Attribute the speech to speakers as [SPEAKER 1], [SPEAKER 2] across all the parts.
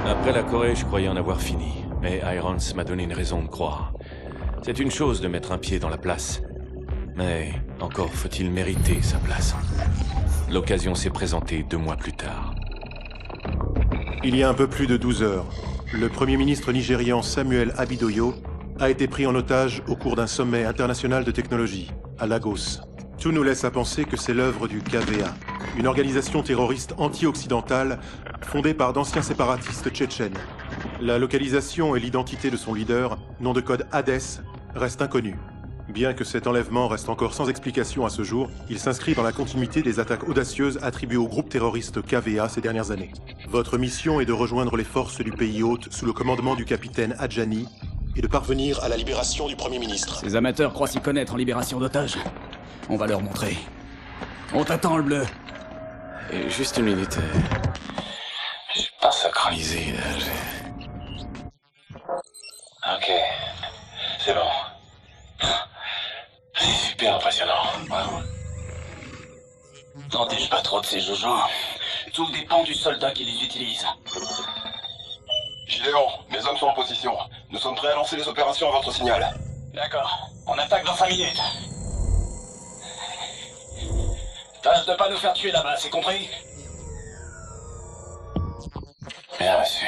[SPEAKER 1] Après la Corée, je croyais en avoir fini. Mais Irons m'a donné une raison de croire. C'est une chose de mettre un pied dans la place. Mais encore faut-il mériter sa place. L'occasion s'est présentée 2 mois plus tard.
[SPEAKER 2] Il y a un peu plus de 12 heures, le Premier ministre nigérian Samuel Abidoyo a été pris en otage au cours d'un sommet international de technologie, à Lagos. Tout nous laisse à penser que c'est l'œuvre du KVA, une organisation terroriste anti-occidentale fondée par d'anciens séparatistes tchétchènes. La localisation et l'identité de son leader, nom de code Hades, restent inconnus. Bien que cet enlèvement reste encore sans explication à ce jour, il s'inscrit dans la continuité des attaques audacieuses attribuées au groupe terroriste KVA ces dernières années. Votre mission est de rejoindre les forces du pays hôte sous le commandement du capitaine Adjani et de parvenir à la libération du Premier ministre.
[SPEAKER 3] Ces amateurs croient s'y connaître en libération d'otages. On va leur montrer. On t'attend, le bleu.
[SPEAKER 1] Et juste une minute. Je suis pas sacralisé, là. Ok. C'est bon. C'est super impressionnant.
[SPEAKER 3] T'en dis pas trop de ces jojos. Tout dépend du soldat qui les utilise.
[SPEAKER 4] Gideon, mes hommes sont en position. Nous sommes prêts à lancer les opérations à votre signal.
[SPEAKER 3] D'accord. On attaque dans 5 minutes. Tâche de pas nous faire tuer là-bas, c'est compris?
[SPEAKER 1] Bien reçu.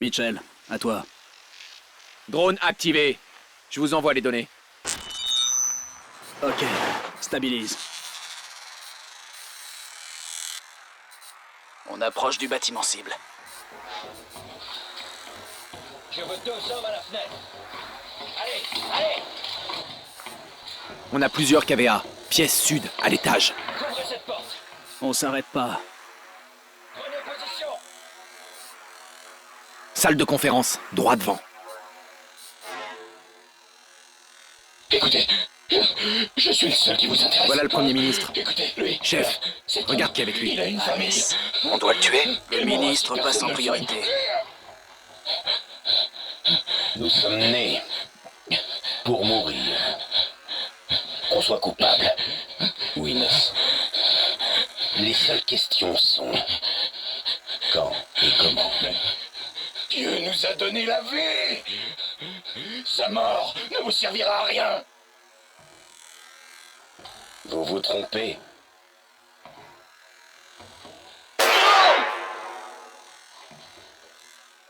[SPEAKER 3] Mitchell, à toi.
[SPEAKER 5] Drone activé. Je vous envoie les données.
[SPEAKER 3] Ok, stabilise. On approche du bâtiment cible.
[SPEAKER 6] Je veux 2 hommes à la fenêtre. Allez, allez!
[SPEAKER 5] On a plusieurs KVA. Pièce sud, à l'étage.
[SPEAKER 6] Couvrez cette porte.
[SPEAKER 3] On s'arrête pas.
[SPEAKER 6] Prenez position.
[SPEAKER 5] Salle de conférence, droit devant.
[SPEAKER 6] Écoutez, je suis le seul qui vous intéresse.
[SPEAKER 5] Voilà le Premier ministre.
[SPEAKER 6] Écoutez, lui.
[SPEAKER 5] Chef,
[SPEAKER 6] c'est
[SPEAKER 5] regarde
[SPEAKER 6] un-
[SPEAKER 5] qui est avec lui.
[SPEAKER 6] Il a une famille.
[SPEAKER 3] On doit le tuer. Le
[SPEAKER 6] Et moi,
[SPEAKER 3] ministre
[SPEAKER 6] si
[SPEAKER 3] passe en
[SPEAKER 6] personne ne le
[SPEAKER 3] priorité.
[SPEAKER 6] Nous sommes nés pour mourir. Qu'on soit coupable ou innocent. Les seules questions sont quand et comment. Dieu nous a donné la vie. Sa mort ne vous servira à rien. Vous vous trompez.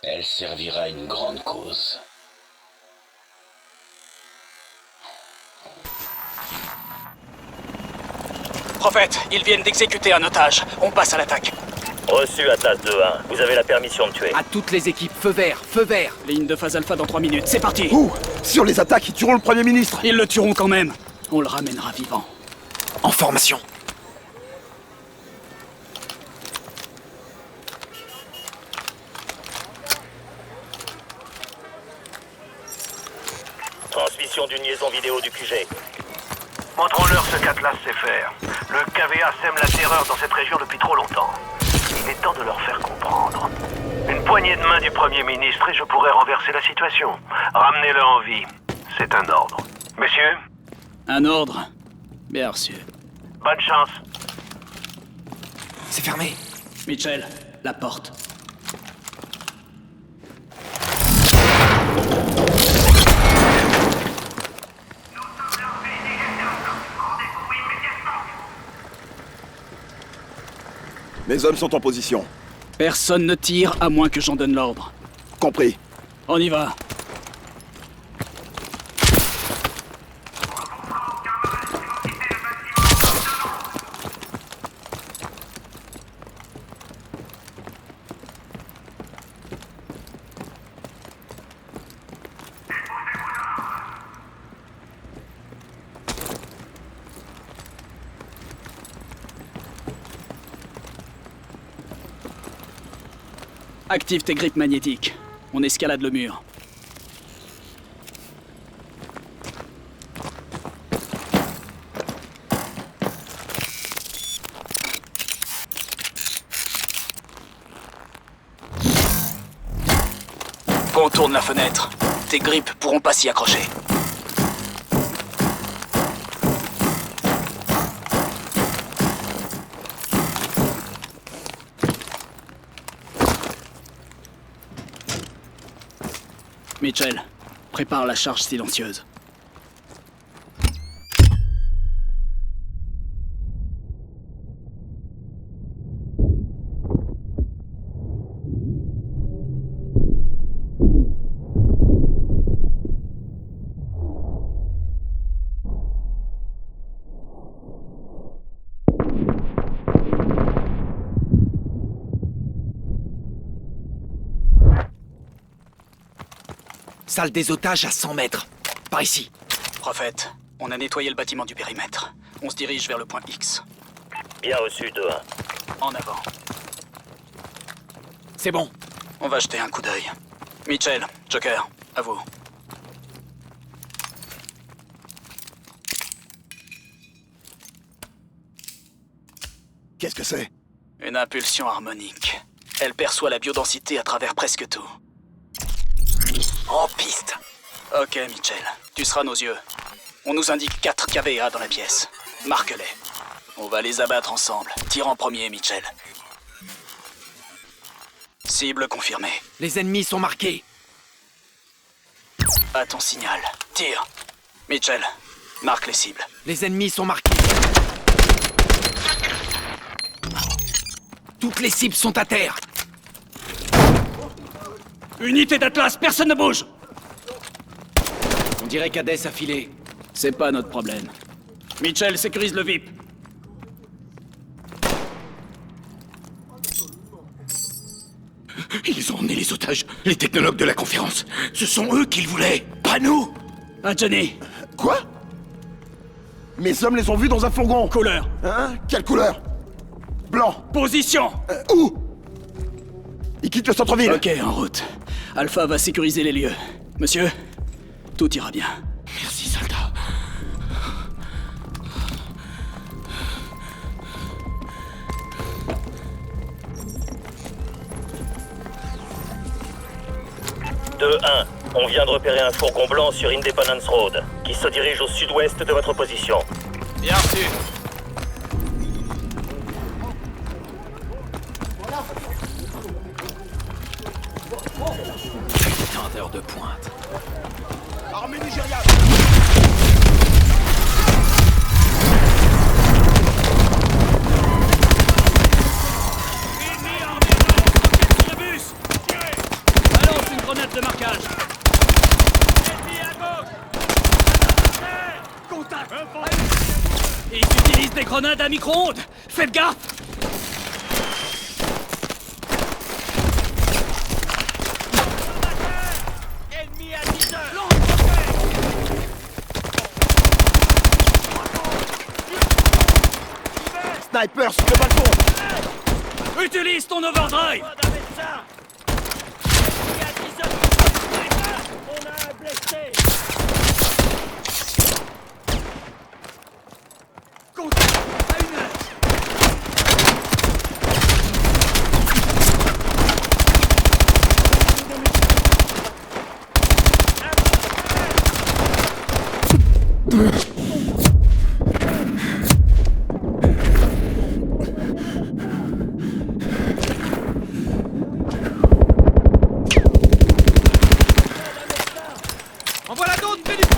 [SPEAKER 6] Elle servira à une grande cause.
[SPEAKER 3] Prophète, ils viennent d'exécuter un otage. On passe à l'attaque.
[SPEAKER 7] Reçu Atlas 2-1. Vous avez la permission de tuer.
[SPEAKER 5] À toutes les équipes, feu vert, feu vert.
[SPEAKER 3] Ligne de phase alpha dans 3 minutes. C'est parti.
[SPEAKER 8] Si on les attaque, ils tueront le Premier ministre.
[SPEAKER 3] Ils le tueront quand même. On le ramènera vivant.
[SPEAKER 5] En formation.
[SPEAKER 7] Transmission d'une liaison vidéo du QG.
[SPEAKER 9] Contrôleur, ce qu'Atlas sait faire. Le KVA sème la terreur dans cette région depuis trop longtemps. Il est temps de leur faire comprendre. Une poignée de main du Premier ministre et je pourrais renverser la situation. Ramenez-le en vie. C'est un ordre. Messieurs,
[SPEAKER 3] Un ordre. Bien reçu.
[SPEAKER 9] bonne chance.
[SPEAKER 5] C'est fermé.
[SPEAKER 3] Mitchell, la porte.
[SPEAKER 8] Mes hommes sont en position.
[SPEAKER 3] Personne ne tire à moins que j'en donne l'ordre.
[SPEAKER 8] Compris.
[SPEAKER 3] On y va. Active tes grippes magnétiques. On escalade le mur. Contourne la fenêtre. Tes grippes pourront pas s'y accrocher. Mitchell, prépare la charge silencieuse.
[SPEAKER 5] Salle des otages à 100 mètres. Par ici.
[SPEAKER 3] Prophète, on a nettoyé le bâtiment du périmètre. On se dirige vers le point X.
[SPEAKER 7] Bien reçu, 2-1.
[SPEAKER 3] En avant.
[SPEAKER 5] C'est bon.
[SPEAKER 3] On va jeter un coup d'œil. Mitchell, Joker, à vous.
[SPEAKER 8] Qu'est-ce que c'est?
[SPEAKER 3] Une impulsion harmonique. Elle perçoit la biodensité à travers presque tout. En piste. Ok, Mitchell. Tu seras nos yeux. On nous indique 4 KVA dans la pièce. Marque-les. On va les abattre ensemble. Tire en premier, Mitchell. Cible confirmée.
[SPEAKER 5] Les ennemis sont marqués.
[SPEAKER 3] À ton signal. Tire. Mitchell, marque les cibles.
[SPEAKER 5] Les ennemis sont marqués. Toutes les cibles sont à terre.
[SPEAKER 3] Unité d'Atlas, personne ne bouge!
[SPEAKER 5] On dirait qu'Hadès a filé.
[SPEAKER 3] C'est pas notre problème. Mitchell, sécurise le VIP.
[SPEAKER 10] Ils ont emmené les otages, les technologues de la conférence. Ce sont eux qu'ils voulaient, pas nous!
[SPEAKER 3] Ah, Johnny!
[SPEAKER 8] Quoi? Mes hommes les ont vus dans un fourgon.
[SPEAKER 3] Couleur!
[SPEAKER 8] Hein? Quelle couleur? Blanc.
[SPEAKER 3] Position!
[SPEAKER 8] Où? Ils quittent le centre-ville.
[SPEAKER 3] Ok, en route. Alpha va sécuriser les lieux. Monsieur, tout ira bien.
[SPEAKER 10] Merci, soldat.
[SPEAKER 7] On vient de repérer un fourgon blanc sur Independence Road, qui se dirige au sud-ouest de votre position.
[SPEAKER 5] Bien reçu.
[SPEAKER 3] Tendeur de pointe.
[SPEAKER 8] Armée nigériane.
[SPEAKER 3] Balance une grenade de marquage. Ennemi à gauche. Contact. Ils utilisent des grenades à micro-ondes. Faites gaffe. Ennemi à 10 heures.
[SPEAKER 8] Sniper sur le balcon.
[SPEAKER 3] Utilise ton overdrive.
[SPEAKER 5] Envoie la d'autres, près du pont.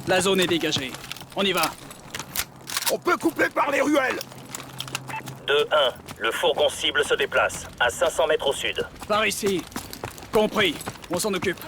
[SPEAKER 3] La zone est dégagée. On y va.
[SPEAKER 8] On peut couper par les ruelles.
[SPEAKER 7] 2-1. Le fourgon cible se déplace, à 500 mètres au sud.
[SPEAKER 3] Par ici. Compris. On s'en occupe.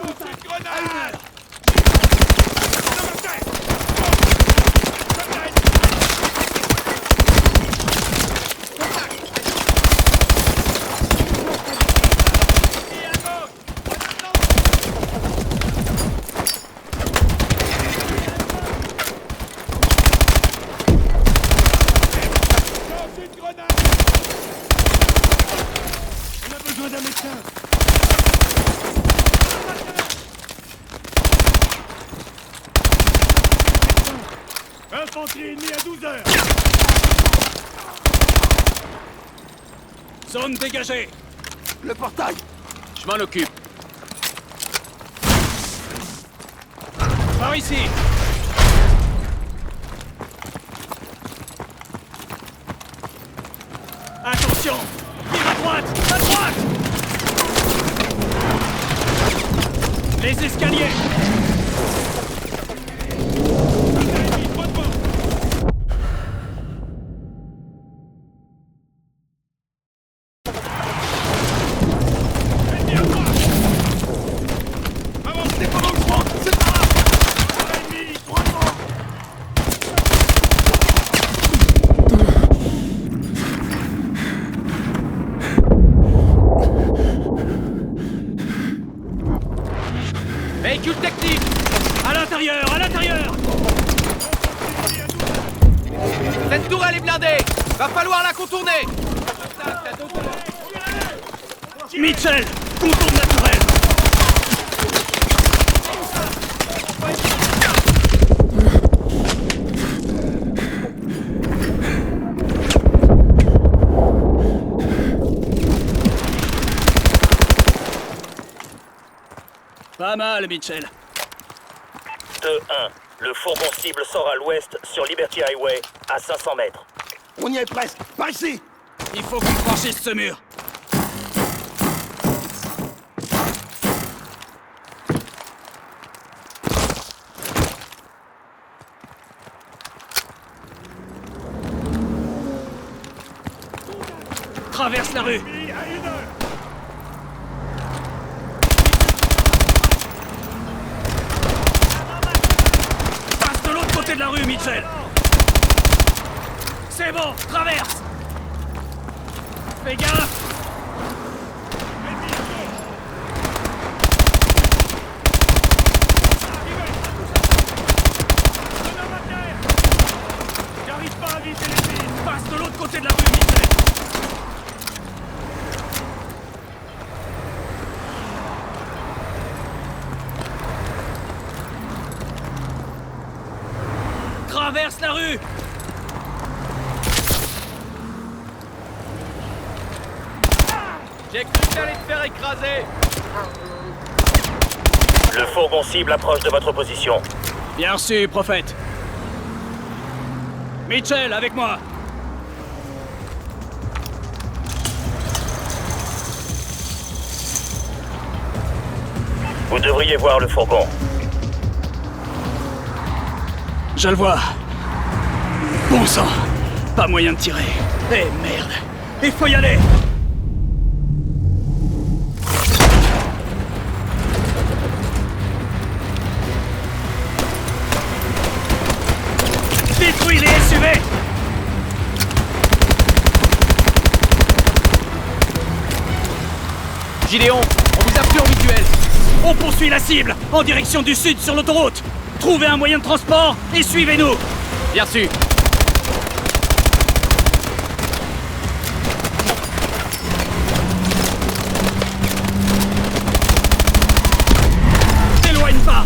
[SPEAKER 9] Infanterie ennemie à 12 heures.
[SPEAKER 3] Zone dégagée.
[SPEAKER 8] Le portail.
[SPEAKER 5] Je m'en occupe.
[SPEAKER 3] Par ici. Attention. Tire à droite. À droite. Les escaliers.
[SPEAKER 5] Véhicule technique!
[SPEAKER 3] À l'intérieur. À l'intérieur.
[SPEAKER 5] Cette tourelle est blindée! Va falloir la contourner!
[SPEAKER 3] Mitchell. Contourne la tourelle. Pas mal, Mitchell.
[SPEAKER 7] 2-1. Le fourgon cible sort à l'ouest sur Liberty Highway, à 500 mètres.
[SPEAKER 8] On y est presque. Par ici.
[SPEAKER 3] Il faut qu'on franchisse ce mur. Traverse la rue. Passe de l'autre côté de la rue, Mitchell. C'est bon, traverse. Fais gaffe. J'arrive pas à viser les filles. Passe de l'autre côté de la rue, Mitchell. Traverse la rue.
[SPEAKER 5] J'ai cru que t'allais te faire écraser!
[SPEAKER 7] Le fourgon cible approche de votre position.
[SPEAKER 3] Bien reçu, prophète. Mitchell, avec moi.
[SPEAKER 7] Vous devriez voir le fourgon.
[SPEAKER 3] Je le vois. Bon sang. Pas moyen de tirer. Eh merde. Il faut y aller. Détruis les SUV.
[SPEAKER 5] Gideon, on vous a plus en visuel.
[SPEAKER 3] On poursuit la cible, en direction du sud sur l'autoroute. Trouvez un moyen de transport et suivez-nous.
[SPEAKER 5] Bien sûr.
[SPEAKER 3] T'éloigne pas.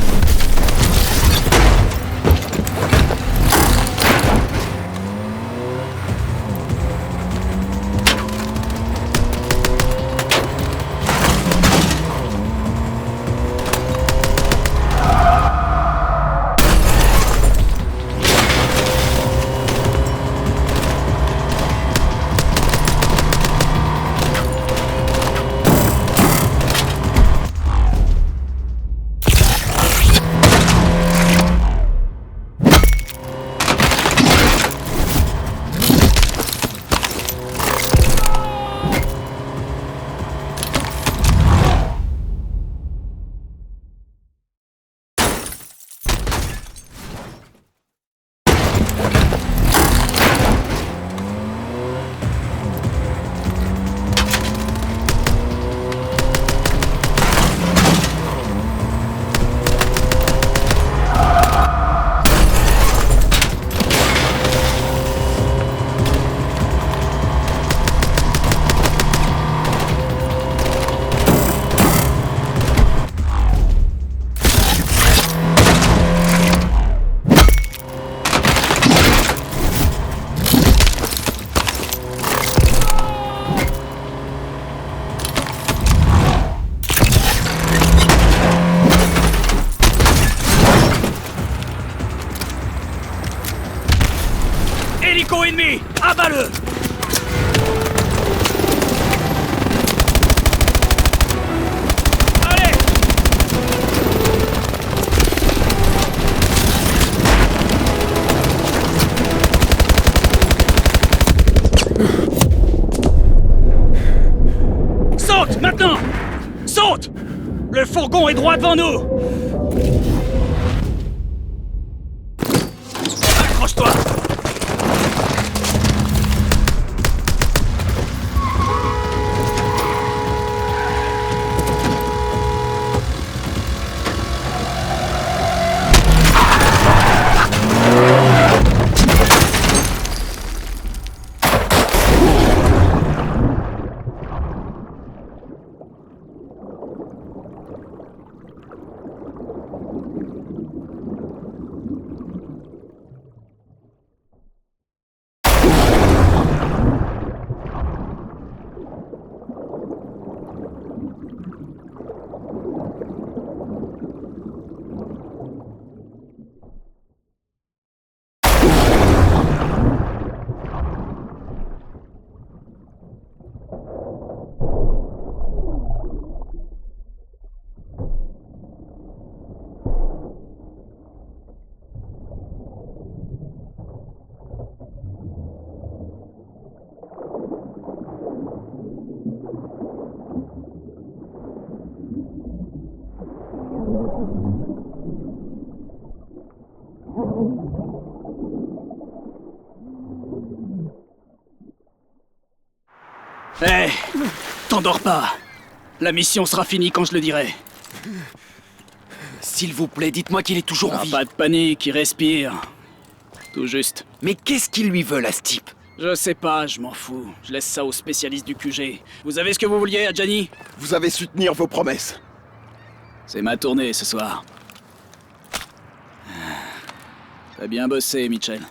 [SPEAKER 3] Hélico ennemi! Abat-le! Allez! Saute, maintenant! Saute! Le fourgon est droit devant nous! Accroche-toi! Hé, t'endors pas. La mission sera finie quand je le dirai.
[SPEAKER 5] S'il vous plaît, dites-moi qu'il est toujours en vie.
[SPEAKER 3] Pas de panique, il respire. Tout juste.
[SPEAKER 5] Mais qu'est-ce qu'ils lui veulent à ce type?
[SPEAKER 3] Je sais pas, je m'en fous. Je laisse ça aux spécialistes du QG. Vous avez ce que vous vouliez, Adjani?
[SPEAKER 8] Vous avez su tenir vos promesses.
[SPEAKER 3] C'est ma tournée ce soir. T'as bien bossé, Mitchell.